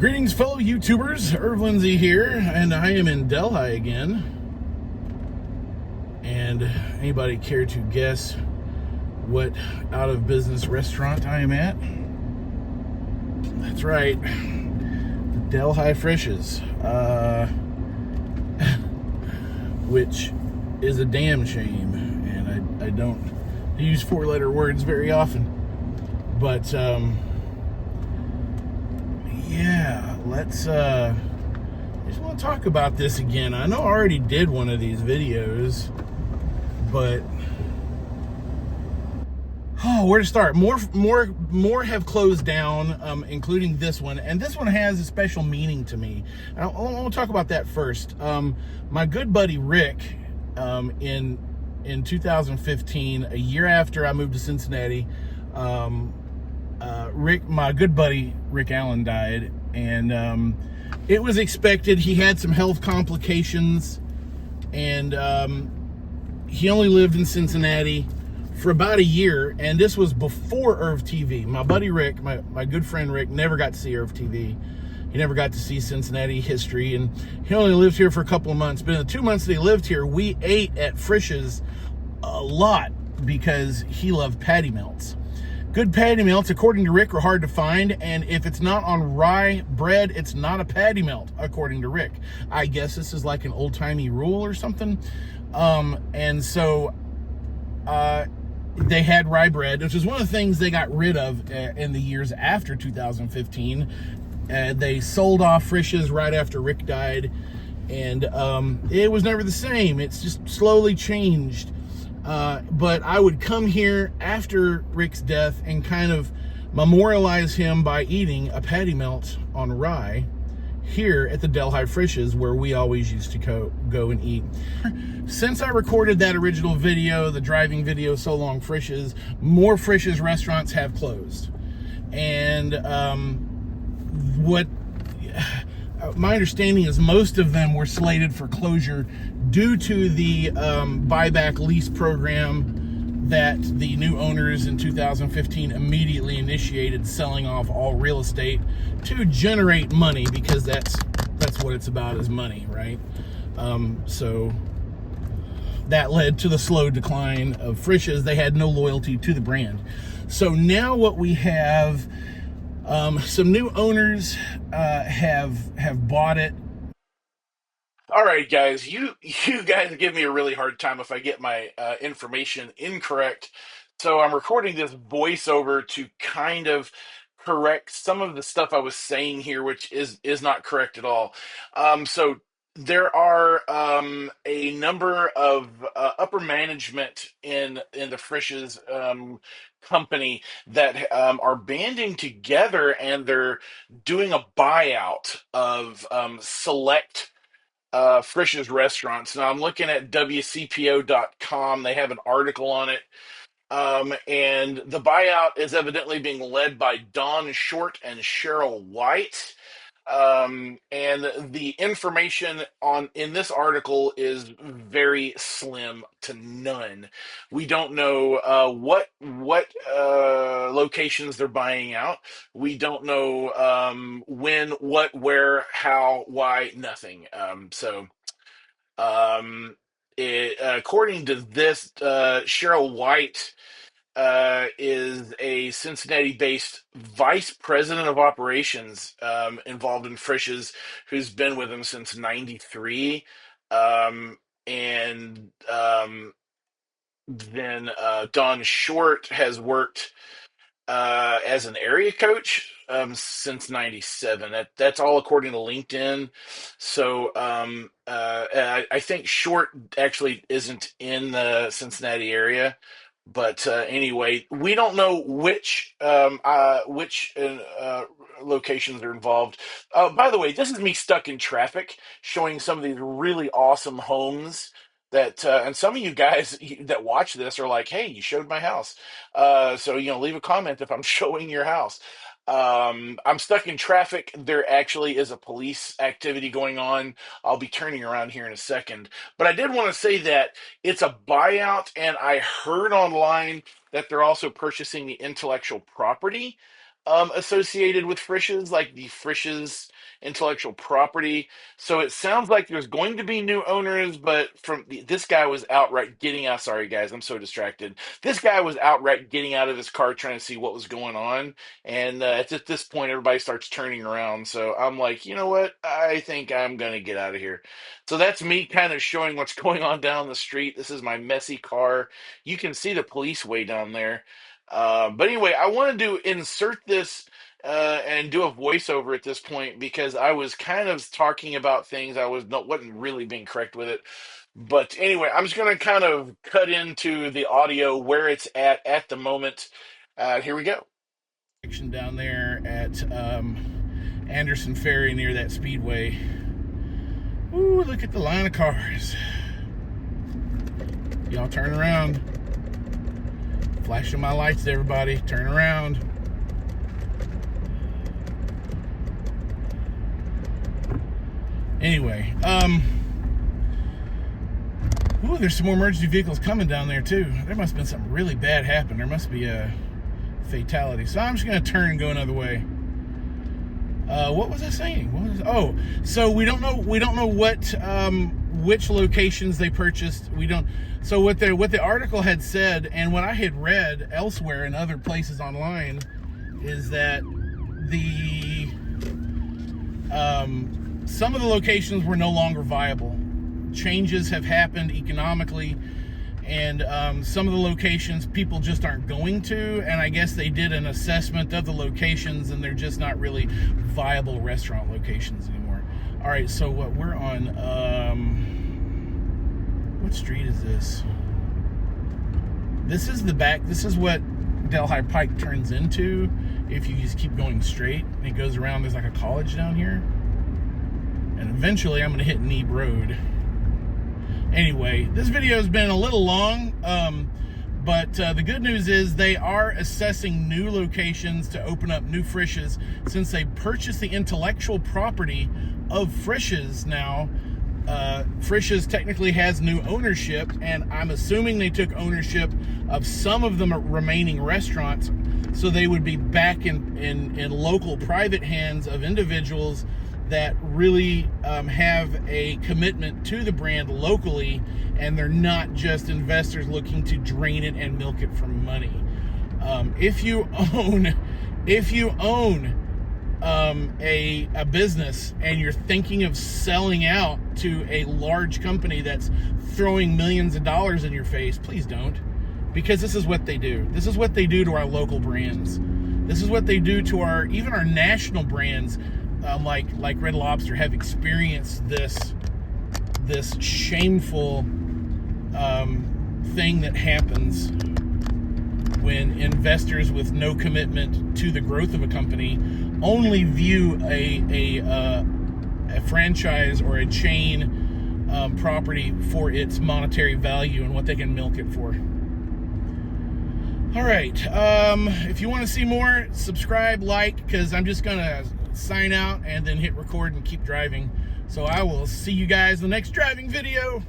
Greetings, fellow YouTubers. Irv Lindsay here, and I am in Delhi again. And anybody care to guess what out of business restaurant I am at? That's right, the Delhi Frisch's, which is a damn shame. And I don't use four-letter words very often, but yeah, let's I just want to talk about this again. I know I already did one of these videos, but where to start? More have closed down, including this one, and this one has a special meaning to me. I want to talk about that first. My good buddy Rick, in 2015, a year after I moved to Cincinnati, my good buddy Rick Allen died, and it was expected. He had some health complications, and he only lived in Cincinnati for about a year, and this was before Irv TV. My buddy Rick, my good friend Rick, never got to see Irv TV. He never got to see Cincinnati history, and he only lived here for a couple of months. But in the 2 months that he lived here, we ate at Frisch's a lot because he loved patty melts. Good patty melts, according to Rick, are hard to find, and if it's not on rye bread, it's not a patty melt, according to Rick. I guess this is like an old-timey rule or something. And so they had rye bread, which is one of the things they got rid of in the years after 2015. They sold off Frisch's right after Rick died, and it was never the same. It's just slowly changed. But I would come here after Rick's death and kind of memorialize him by eating a patty melt on rye here at the Delhi Frisch's, where we always used to go and eat. Since I recorded that original video, the driving video, So Long Frisch's, more Frisch's restaurants have closed. And what my understanding is most of them were slated for closure due to the buyback lease program that the new owners in 2015 immediately initiated, selling off all real estate to generate money, because that's what it's about, is money, right? So that led to the slow decline of Frisch's. They had no loyalty to the brand. So now what we have, some new owners have bought it. All right, guys, you guys give me a really hard time if I get my information incorrect. So I'm recording this voiceover to kind of correct some of the stuff I was saying here, which is not correct at all. So there are a number of upper management in the Frisch's company that are banding together, and they're doing a buyout of select Frisch's restaurants. Now I'm looking at WCPO.com. They have an article on it. And the buyout is evidently being led by Don Short and Cheryl White. And the information in this article is very slim to none. We don't know what locations they're buying out. We don't know when, what, where, how, why, nothing. According to this, Cheryl White is a Cincinnati-based vice president of operations, involved in Frisch's, who's been with them since '93, and then Don Short has worked as an area coach since '97. That's all according to LinkedIn. So I think Short actually isn't in the Cincinnati area. But anyway, we don't know which locations are involved. By the way, this is me stuck in traffic, showing some of these really awesome homes that, and some of you guys that watch this are like, "Hey, you showed my house." So leave a comment if I'm showing your house. I'm stuck in traffic. There actually is a police activity going on. I'll be turning around here in a second. But I did want to say that it's a buyout, and I heard online that they're also purchasing the intellectual property. associated with Frisch's, like the Frisch's intellectual property. So it sounds like there's going to be new owners, but this guy was outright getting out. Sorry, guys, I'm so distracted. This guy was outright getting out of his car trying to see what was going on. And at this point, everybody starts turning around. So I'm like, you know what? I think I'm going to get out of here. So that's me kind of showing what's going on down the street. This is my messy car. You can see the police way down there. But anyway, I wanted to insert this and do a voiceover at this point because I was kind of talking about things I wasn't really being correct with it. But anyway, I'm just going to kind of cut into the audio where it's at the moment. Here we go. Down there at Anderson Ferry near that speedway. Ooh, look at the line of cars. Y'all turn around. Flashing my lights to everybody. Turn around. Anyway, ooh, there's some more emergency vehicles coming down there too. There must have been something really bad happen. There must be a fatality. So I'm just gonna turn and go another way. What was I saying? Oh, so we don't know what which locations they purchased. We don't. So what the article had said, and what I had read elsewhere in other places online, is that the some of the locations were no longer viable. Changes have happened economically, and some of the locations people just aren't going to, and I guess they did an assessment of the locations and they're just not really viable restaurant locations anymore. All right, so what we're on, what street is this? This is the back. This is what Delhi Pike turns into if you just keep going straight. And it goes around. There's like a college down here, and eventually I'm going to hit Neeb Road. Anyway, this video has been a little long, but the good news is they are assessing new locations to open up new Frisch's since they purchased the intellectual property of Frisch's now. Frisch's technically has new ownership, and I'm assuming they took ownership of some of the remaining restaurants, so they would be back in local private hands of individuals that really have a commitment to the brand locally, and they're not just investors looking to drain it and milk it for money. If you own a business and you're thinking of selling out to a large company that's throwing millions of dollars in your face, please don't, because this is what they do. This is what they do to our local brands. This is what they do to even our national brands. Like Red Lobster have experienced this shameful thing that happens when investors with no commitment to the growth of a company only view a franchise or a chain property for its monetary value and what they can milk it for. All right, if you want to see more, subscribe, like, because I'm just gonna sign out and then hit record and keep driving. So I will see you guys in the next driving video.